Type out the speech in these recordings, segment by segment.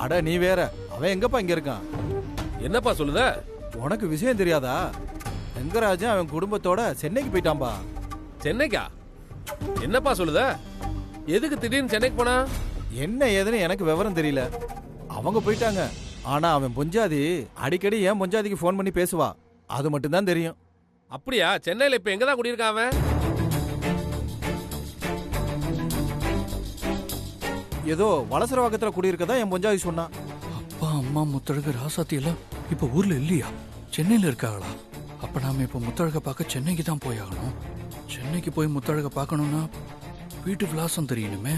அட நீ வேற, அவன் எங்கப்பா இங்க இருக்கான்? என்னப்பா சொல்லுத? உனக்கு விஷயம் தெரியாதா? ரங்கராஜன் அவன் குடும்பத்தோட சென்னைக்கு போயிட்டான்பா. சென்னைக்கா? என்னப்பா சொல்லுத? எதுக்கு திடீர்னு சென்னைக்கு போனா? என்ன ஏதுன்னு எனக்கு விவரம் தெரியல. அவங்க போயிட்டாங்க. ஆனா அவன் பொஞ்சாதி அடிக்கடி ஏன் பொஞ்சாதிக்கு ஃபோன் பண்ணி பேசுவா, அது மட்டும் தான் தெரியும். அப்படியா? சென்னையில இப்ப எங்கதான் குடியிருக்கான் அவன்? ஏதோ வலசரவாக்கத்துல குடியிருக்கதா என் பொஞ்சாதி சொன்னான். அப்பா அம்மா முத்தழகு ராசாத்தி எல்லாம் இப்ப ஊர்ல இல்லையா? சென்னையில இருக்காங்களா? அப்ப நாம இப்ப முத்தழக பார்க்க சென்னைக்கு தான் போய் ஆகணும். சென்னைக்கு போய் முத்தழக பார்க்கணும்னா வீட்டு விலாசம் தெரியணுமே.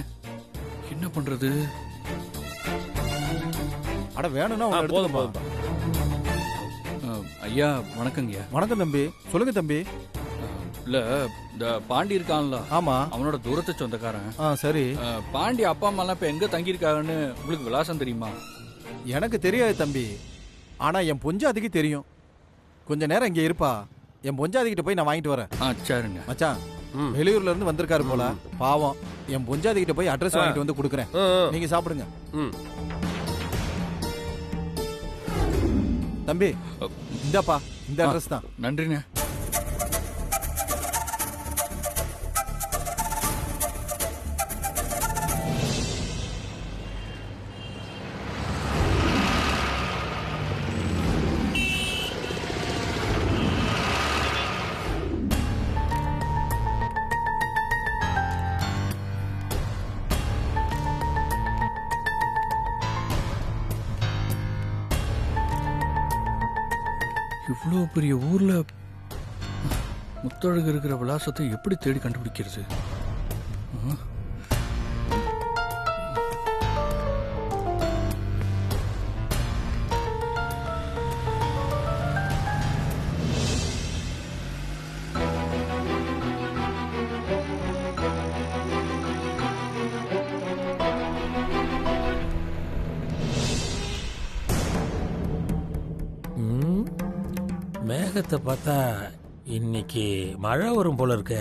என்ன பண்றது? அட வேணும்னா போதும் போதும். ஐயா வணக்கங்கய்யா. வணக்கம் தம்பி. சொல்லுங்க தம்பி. இல்ல இந்த பாண்டி இருக்கான்ல, ஆமா அவனோட தூரத்து சொந்தக்காரன். சரி. பாண்டி அப்பா அம்மா எல்லாம் இப்ப எங்க தங்கியிருக்காங்கன்னு உங்களுக்கு விலாசம் தெரியுமா? எனக்கு தெரியாது தம்பி, ஆனா என் பொஞ்சாதிக்கு தெரியும். கொஞ்ச நேரம் இங்க இருப்பா, என் பொஞ்சாதி கிட்ட போய் நான் வாங்கிட்டு வரேன். சரிங்க மச்சான். வெளியூர்ல இருந்து வந்திருக்காரு போல, பாவம். என் பொஞ்சாதி கிட்ட போய் அட்ரஸ் வாங்கிட்டு வந்து கொடுக்குறேன். நீங்க சாப்பிடுங்க. தம்பி இந்தாப்பா, இந்த அட்ரஸ் தான். நன்றிண்ணே. இவ்வளோ பெரிய ஊர்ல முத்தழகு இருக்கிற விலாசத்தை எப்படி தேடி கண்டுபிடிக்கிறது? மேகத்தை பார்த்தா இன்னைக்கு மழை வரும் போல இருக்க.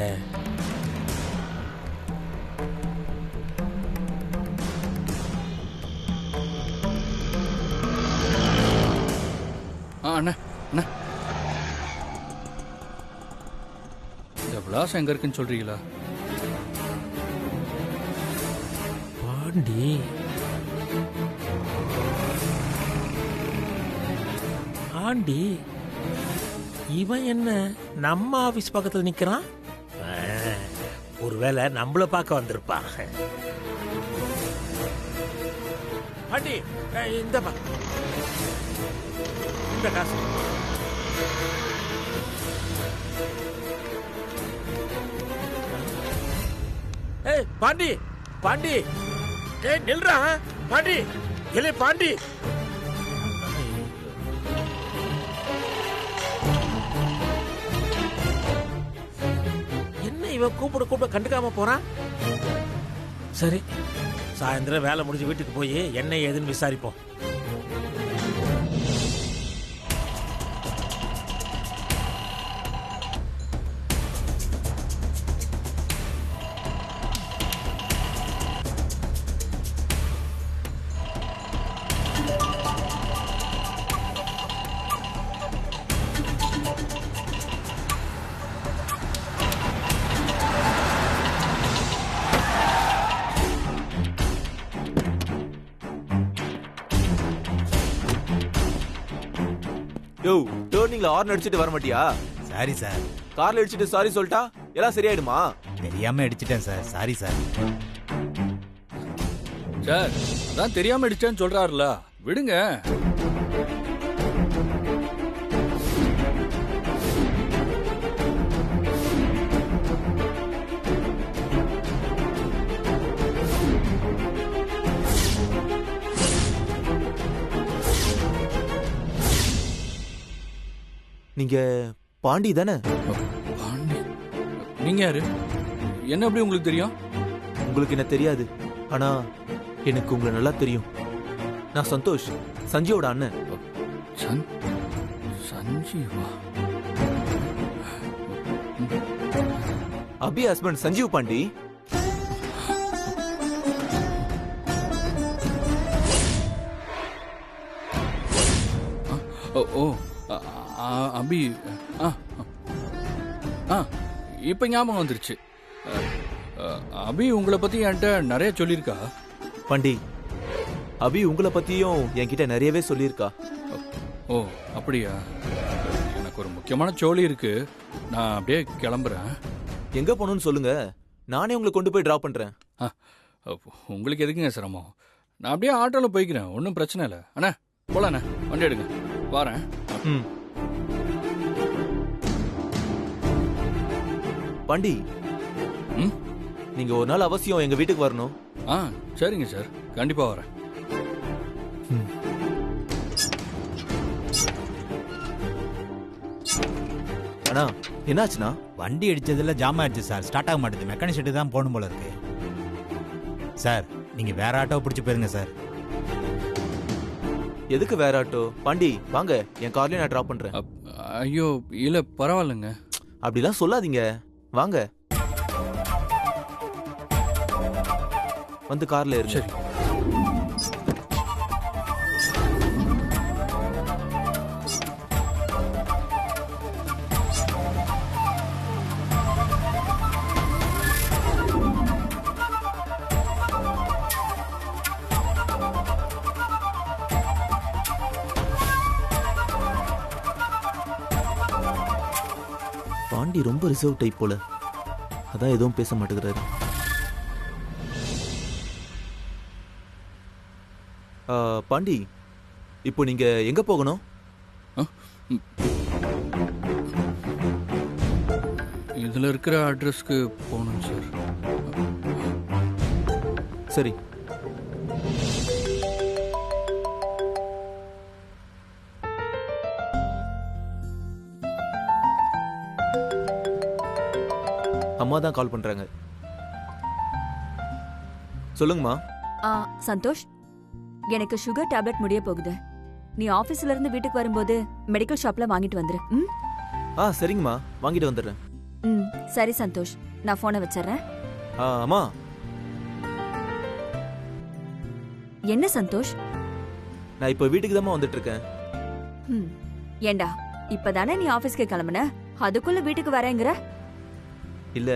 அண்ணா அண்ணா, இந்த விலாசம் எங்க இருக்குன்னு சொல்றீங்களா? பாண்டி ஆண்டி, இவன் என்ன நம்ம ஆபீஸ் பக்கத்துல நிக்கிறான்? ஒருவேளை நம்மள பார்க்க வந்திருப்பான். பாண்டி இந்த காசு. ஏய் பாண்டி, பாண்டி, ஏய் நில்றா பாண்டி, இல்லை பாண்டி. இவன் கூப்பிட கண்டுக்காம போறான். சரி, சாயந்தரம் வேலை முடிஞ்சு வீட்டுக்கு போய் என்ன ஏதுன்னு விசாரிப்போம். யோ, டர்னிங்ல ஹார்ன் அடிச்சிட்டு வர மாட்டியா? Sorry sir. கார்ல அடிச்சிட்டு சாரி சொல்லிட்டா எல்லாம் சரியாயிடுமா? தெரியாம அடிச்சிட்டேன் சார், சாரி சார். சார் அதான் தெரியாம அடிச்சேன்னு சொல்றாருல, விடுங்க. நீங்க பாண்டி தானே? பாண்டி? நீங்க யாரு? என்ன எப்படி உங்களுக்கு தெரியும்? உங்களுக்கு என்ன தெரியாது, ஆனா எனக்கு உங்களை நல்லா தெரியும். நான் சந்தோஷ், சஞ்சீவோட அண்ணன். சஞ்சீவா? அபி ஹஸ்பண்ட் சஞ்சீவ் பாண்டி. ஓ ஓ அபி ஆ ஆ இப்போ ஞாபகம் வந்துருச்சு. அபி உங்களை பற்றி என்கிட்ட நிறைய சொல்லியிருக்கா. பாண்டி, அபி உங்களை பத்தியும் என்கிட்ட நிறையவே சொல்லியிருக்கா. ஓ அப்படியா? எனக்கு ஒரு முக்கியமான சோழி இருக்கு, நான் அப்படியே கிளம்புறேன். எங்க போகணும்னு சொல்லுங்க, நானே உங்களை கொண்டு போய் டிராப் பண்றேன். உங்களுக்கு எதுக்குங்க சிரமம்? நான் அப்படியே ஆட்டோவில் போய்க்கிறேன், ஒன்றும் பிரச்சனை இல்லை. அண்ணா போலாண்ணே, வண்டி எடுங்க, வரேன். ம். பாண்டி, ம் நீங்க ஒரு நாள் அவசியம் எங்க வீட்டுக்கு வரணும். ஆ சரிங்க சார், கண்டிப்பாக வரேன். அண்ணா என்னாச்சுண்ணா? வண்டி அடிச்சதுல ஜாம் ஆயிடுச்சு சார். ஸ்டார்ட் ஆக மாட்டேது. மெக்கானிக் ஷெட்டு தான் போகணும் போல இருக்கு சார். நீங்க வேற ஆட்டோ பிடிச்சி போயிருங்க சார். எதுக்கு வேற ஆட்டோ? பாண்டி வாங்க, என் கார்லயே நான் டிராப் பண்றேன். ஐயோ இல்லை பரவாயில்லைங்க. அப்படிலாம் சொல்லாதீங்க, வாங்க வந்து கார்ல இருங்க. சரி. பாண்டி ரொம்ப ரிசர்வ் டைப் போல, அதான் எதுவும் பேச மாட்டேங்கிறாரு. பாண்டி, இப்போ நீங்க எங்க போகணும்? இதில் இருக்கிற அட்ரஸ்க்கு போகணும் சார். சரி. அம்மா தான் கால் பண்றாங்க. சொல்லுங்கம்மா. சந்தோஷ், எனக்கு சுகர் டேப்லெட் முடிய போகுது. நீ ஆபீஸ்ல இருந்து வீட்டுக்கு வரும்போது மெடிக்கல் ஷாப்ல வாங்கிட்டு வந்துரு. சரிங்கம்மா, வாங்கிட்டு வந்துடுறேன். சரி சந்தோஷ், நான் போனை வச்சிடுறேன். அம்மா. என்ன சந்தோஷ்? நான் இப்போ வீட்டுக்கு தான் வந்துட்டு இருக்கேன். ஏண்டா, இப்பதானே நீ ஆபீஸ்க்கு கிளம்புன, அதுக்குள்ள வீட்டுக்கு வரேங்கிற? இல்ல,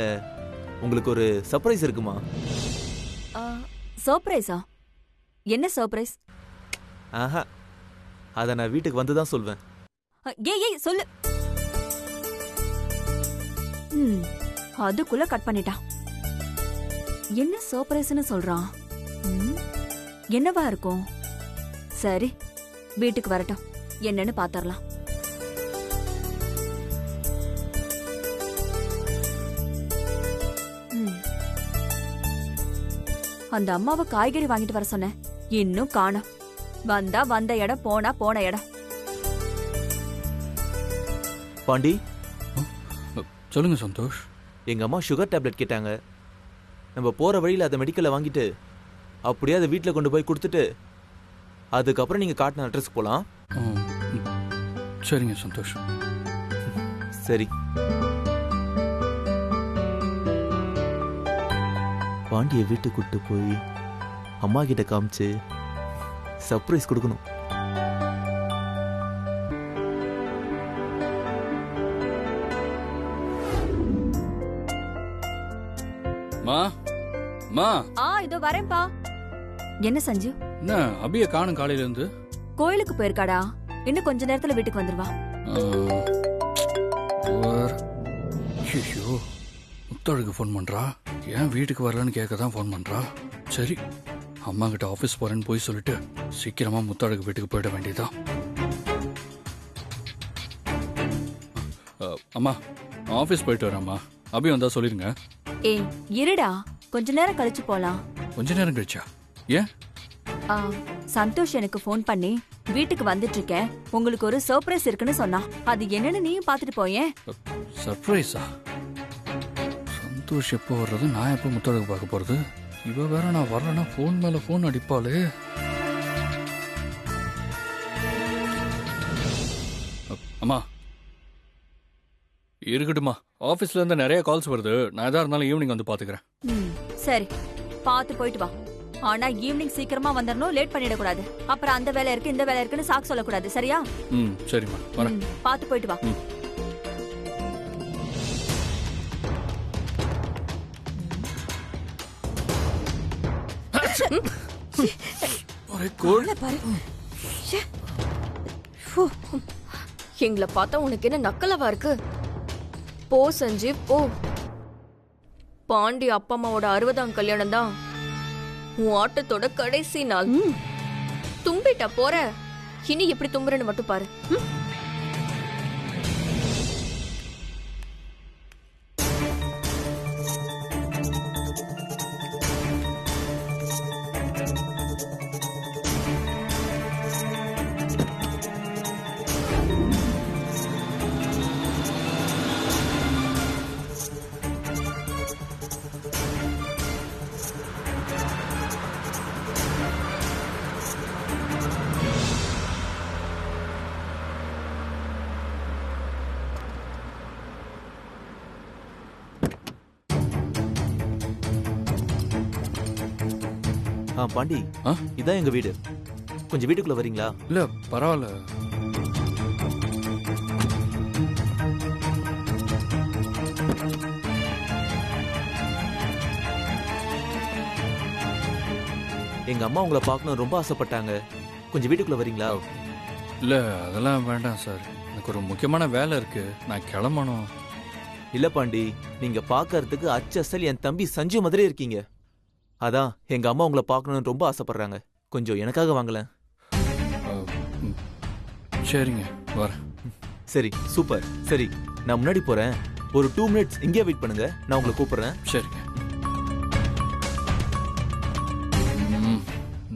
உங்களுக்கு ஒரு சர்ப்ரைஸ் இருக்குமா? சர்ப்ரைஸா? என்ன சர்ப்ரைஸ்? ஆஹா, அத நான் வீட்டுக்கு வந்து தான் சொல்வேன். ஏய் சொல்லு. அதுக்குள்ள கட் பண்ணிட்டான். என்ன சர்ப்ரைஸ்னு சொல்றான்? என்னவா இருக்கும்? சரி, வீட்டுக்கு வரட்டும், என்னன்னு பாத்தரலாம். அந்த அம்மாவை காய்கறி வாங்கிட்டு வர சொன்னேன், இன்னும் காணோம். வந்தா வந்த இடம், போனா போன இடம். பாண்டி, சொல்லுங்க சந்தோஷ். எங்க அம்மா சுகர் டேப்லெட் கேட்டாங்க. நம்ம போற வழியில அதை மெடிக்கல்ல வாங்கிட்டு அப்படியே அதை வீட்டில் கொண்டு போய் கொடுத்துட்டு அதுக்கப்புறம் நீங்க காட்டின அட்ரஸ்க்கு போலாம். சரிங்க சந்தோஷ். சரி. பாண்டியை வீட்டுக்கு கூட்டு போய் அம்மா கிட்ட காமிச்சு சர்ப்ரைஸ் கொடுக்கணும். இதோ வரேன்பா. என்ன சஞ்சு? என்ன அபிய காணும் காலையில இருந்து? கோயிலுக்கு போயிருக்காடா, இன்னும் கொஞ்ச நேரத்துல வீட்டுக்கு வந்துருவா. முத்தாளுக்கு போன் பண்றா, ஏன் வீட்டுக்கு வரலன்னு கேட்க தான் போன் பண்றா. சரி, அம்மா கிட்ட ஆபீஸ் போறேன்னு போய் சொல்லிட்டு சீக்கிரமா முத்தாளுக்கு வீட்டுக்கு போயிட வேண்டியதான். அம்மா, ஆபீஸ் போயிட்டு வரேம்மா. அபி வந்தா சொல்லிருங்க. ஏய் இருடா, கொஞ்ச நேரம் கழிச்சு போலாம். கொஞ்ச நேரம் கழிச்சா? ஏன்? சந்தோஷ் எனக்கு போன் பண்ணி வீட்டுக்கு வந்துட்டு இருக்கேன், உங்களுக்கு ஒரு சர்ப்ரைஸ் இருக்குன்னு சொன்னா. அது என்னன்னு நீயும் பாத்துட்டு போயேன். சர்ப்ரைஸா? சந்தோஷ் எப்போ வர்றது, நான் எப்போ முத்தழகு பார்க்க போறது? இவ வேற நான் வரலன்னா போன் மேல போன் அடிப்பாளே. அம்மா இருக்கட்டுமா, ஆபீஸ்ல இருந்து நிறைய கால்ஸ் வருது. நான் எதா இருந்தாலும் ஈவினிங் வந்து பாத்துக்கிறேன். சரி, பாத்து போயிட்டு வா. ஆனா ஈவினிங் சீக்கிரமா வந்துடணும், லேட் பண்ணிடக்கூடாது. அப்புறம் அந்த வேலை இருக்கு இந்த வேலை இருக்குன்னு சாக்கு சொல்லக்கூடாது, சரியா? ம் சரிம்மா வரேன். பார்த்து போயிட்டு வா. ஒரே கோல். எங்களை பார்த்தா உனக்கு என்ன நக்கலவா இருக்கு? போ சஞ்சீவ் போ. பாண்டி அப்பா அம்மாவோட 60ஆம் கல்யாணம் தான் உன் ஆட்டத்தோட கடைசி நாள். தும்பிட்ட போற, இனி எப்படி தும்புறன்னு மட்டும் பாரு. பாண்டி, ஆ? இதான் எங்க வீடு. கொஞ்சம் வீட்டுக்குள்ள வரீங்களா? இல்ல பரவாயில்ல. எங்க அம்மா உங்களை பார்க்கணும் ரொம்ப ஆசைப்பட்டாங்க. கொஞ்சம் வீட்டுக்குள்ள வரீங்களா? இல்ல அதெல்லாம் வேண்டாம் சார், எனக்கு ஒரு முக்கியமான வேலை இருக்கு, நான் கிளம்பணும். இல்ல பாண்டி, நீங்க பார்க்கறதுக்கு அச்சசல் என் தம்பி சஞ்சு மாதிரி இருக்கீங்க. அதான் எங்க அம்மா உங்களை பார்க்கணும்னு ரொம்ப ஆசைப்படுறாங்க. கொஞ்சம் எனக்காக வாங்கல. சரிங்க வரேன். சரி சூப்பர். சரி நான் முன்னாடி போறேன், ஒரு 2 மினிட்ஸ் இங்கே வெயிட் பண்ணுங்க, நான் உங்களை கூப்பிடுறேன். சரிங்க.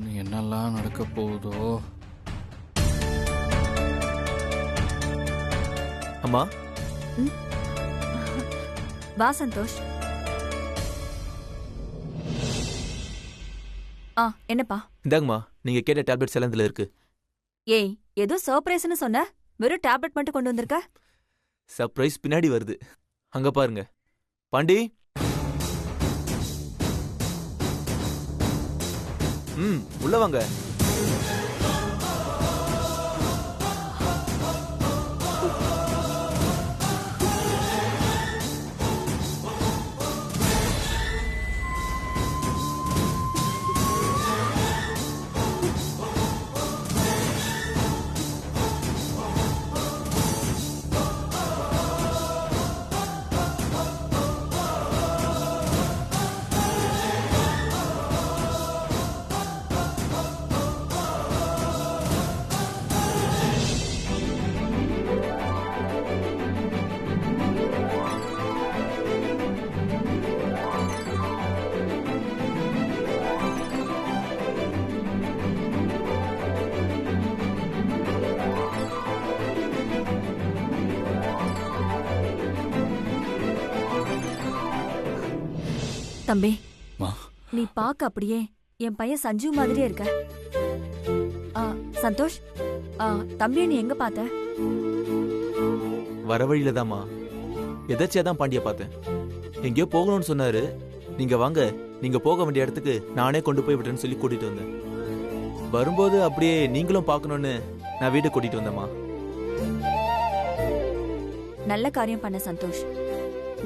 நீ என்னெல்லாம் நடக்க போகுதோ. அம்மா வா சந்தோஷ். என்னப்பா? இந்தாங்கம்மா, நீங்க கேட்ட டேப்லெட்ஸ் எல்லாம் இதுல இருக்கு. ஏய், ஏதோ சர்ப்ரைஸ்னு சொன்ன, வெறும் டேப்லெட் மட்டும் கொண்டு வந்திருக்க. சர்ப்ரைஸ் பின்னாடி வருது, அங்க பாருங்க. பாண்டி, உள்ள வாங்க. தம்பி, மா. நீ பாக்க அப்படியே என் பையன் சஞ்சு மாதிரியே இருக்க. சந்தோஷ், தம்பியை நீ எங்க பார்த்த? வர வழியில தாம்மா, எதாச்சியா தான் பாண்டிய பார்த்தேன். எங்கேயோ போகணும்னு சொன்னாரு. நீங்க வாங்க, நீங்க போக வேண்டிய இடத்துக்கு நானே கொண்டு போய் விடுறேன்னு சொல்லி கூட்டிட்டு வந்தேன். வரும்போது அப்படியே நீங்களும் பார்க்கணும்னு நான் வீடு கூட்டிட்டு வந்தேம்மா. நல்ல காரியம் பண்ண சந்தோஷ்.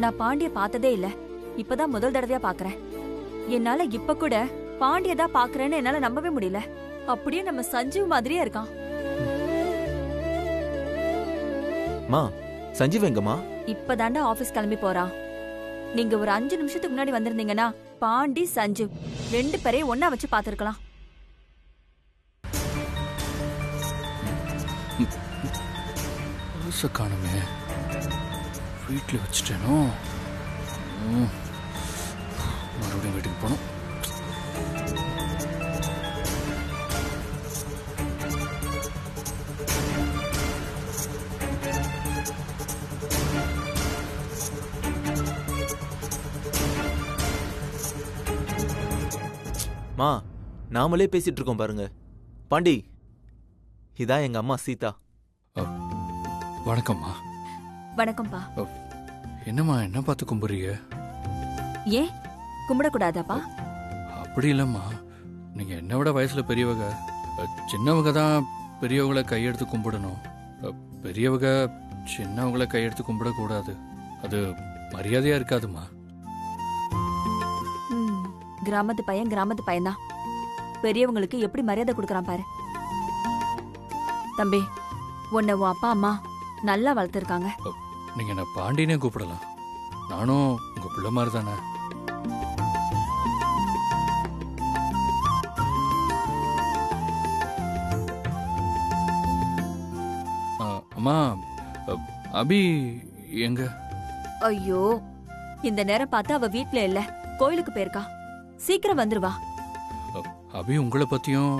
நான் பாண்டிய பார்த்ததே இல்ல, இப்பதான் முதல் தடவையா பாக்குறேன். என்னால இப்ப கூட பாண்டியதா பாக்குறேன்னு என்னால நம்பவே முடியல. அப்படியே நம்ம சஞ்சீவ் மாதிரியே இருக்கான். மா, சஞ்சீவ் எங்கம்மா? இப்பதாண்டா ஆபீஸ் கிளம்பி போறான். நீங்க ஒரு 5 நிமிஷத்துக்கு முன்னாடி வந்திருந்தீங்கன்னா பாண்டி சஞ்சீவ் 2 பேரையும் ஒன்னா வச்சு பாத்துருக்கலாம். காணுமே, வீட்டில் வச்சுட்டேனோ. மறுபடியும் வீட்டுக்கு போனோம். மா, நாமளே பேசிட்டு இருக்கோம் பாருங்க. பாண்டி, இதான் எங்க அம்மா சீதா. வணக்கம்மா. வணக்கம்ப்பா. என்னம்மா என்ன பார்த்து கும்பிடுறீங்க? ஏன் கும்பிடக்கூடாதாப்பா? அப்படி இல்லம்மா, நீங்க என்னை விட வயசுல பெரியவங்க. சின்னவங்க தான் பெரியவங்களை கையெடுத்து கும்பிடணும். பெரியவங்க சின்னவங்களை கையெடுத்து கும்பிடக்கூடாது. அது மரியாதையா இருக்காதுமா. கிராமத்து பையன் தான். பெரியவங்களுக்கு எப்படி மரியாதை கொடுக்கறான் பாரு. தம்பி, உன்னை உன் அப்பா அம்மா நல்லா வளர்த்துருக்காங்க. நீங்க என்ன பாண்டினே கூப்பிடலாம். நானும் உங்க பிள்ளை மாதிரி தானே. அம்மா, அபி எங்க? ஐயோ, இந்த நேரம் பார்த்து அவ வீட்ல இல்ல, கோயிலுக்கு போயிருக்கா. சீக்கிரம் வந்துருவா. அபி உங்களை பத்தியும்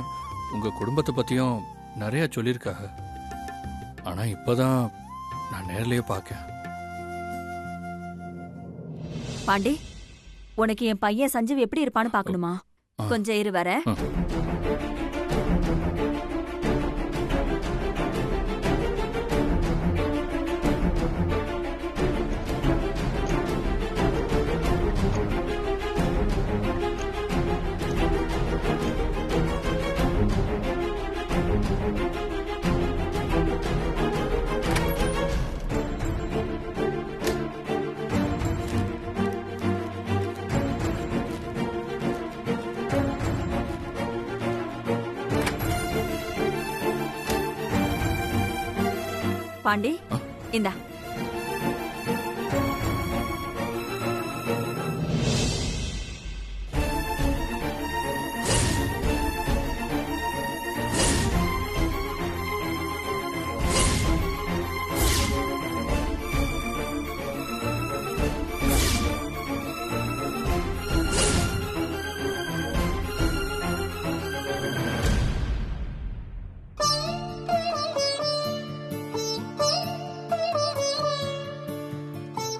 உங்க குடும்பத்தை பத்தியும் நிறைய சொல்லியிருக்காங்க. ஆனா இப்பதான் நான் நேர்லயே பார்க்கேன். பாண்டி, உனக்கு என் பையன் சஞ்சீவ் எப்படி இருப்பான்னு பாக்கணுமா? கொஞ்சம் இரு வர. பாண்டி, இந்தா.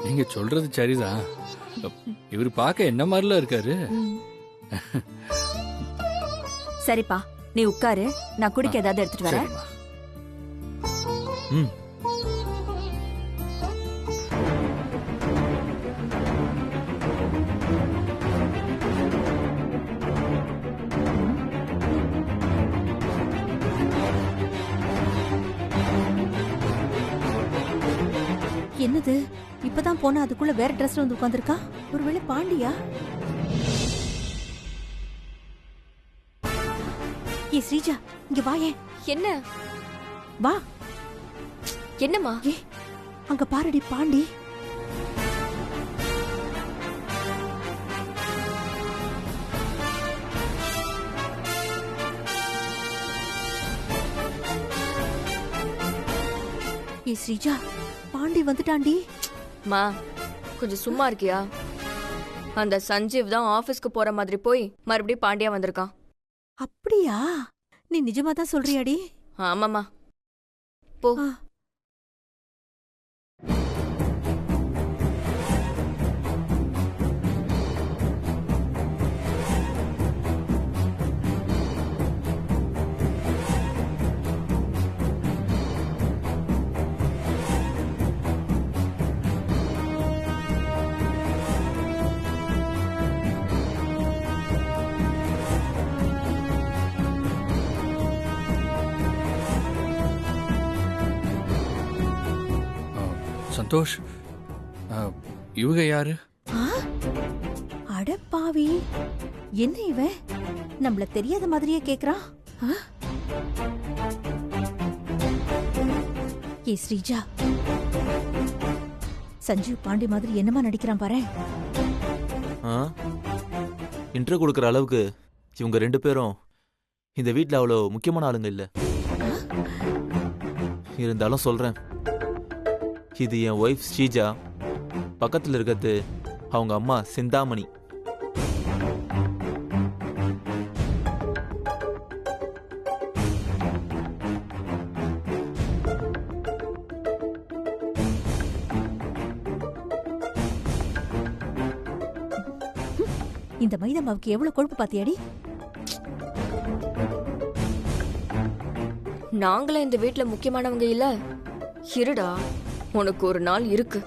நீங்க சொல்றது சரிதான். இவர் பார்க்க என்ன மாதிரிலாம் இருக்காரு. சரிப்பா, நீ உட்காரு, நான் குடிக்க ஏதாவது எடுத்துட்டு வரேன். சரிம்மா. ம். என்னது, இப்பதான் போனா அதுக்குள்ள வேற ட்ரெஸ்ல வந்து உட்கார்ந்திருக்கா? ஒருவேளை பாண்டியா? ஏ ஸ்ரீஜா, இங்க வாயே. என்ன? வா. என்னம்மா? ஏ, அங்க பாருடி பாண்டி. ஏ ஸ்ரீஜா, பாண்டி வந்துட்டாண்டி. மா, கொஞ்சம் சும்மா இருக்கியா? அந்த சஞ்சீவ் தான் ஆபீஸ்க்கு போற மாதிரி போய் மறுபடியும் பாண்டியா வந்திருக்கான். அப்படியா? நீ நிஜமா தான் சொல்றியாடி? ஆமாமா, போ. சந்தோஷ், இவங்க யாரு? அட பாவி, என்ன இவன் நம்மள தெரியாத மாதிரியே கேக்குறான். ஏ ஸ்ரீஜா, சஞ்சீவ் பாண்டி மாதிரி என்னமா நடிக்கிறான் பாரு. இன்ட்ரோ கொடுக்கற அளவுக்கு இவங்க ரெண்டு பேரும் இந்த வீட்ல அவ்வளோ முக்கியமான ஆளுங்க இல்ல. இருந்தாலும் சொல்றேன், இது என் ஒய்ஃப் ஸ்ரீஜா, பக்கத்தில் இருக்கிறது அவங்க அம்மா சிந்தாமணி. இந்த மைதா மாவுக்கு எவ்வளவு கொழுப்பு பாத்தியாடி? நாங்களே இந்த வீட்ல முக்கியமானவங்க இல்ல? இருடா, உனக்கு ஒரு நாள் இருக்கு.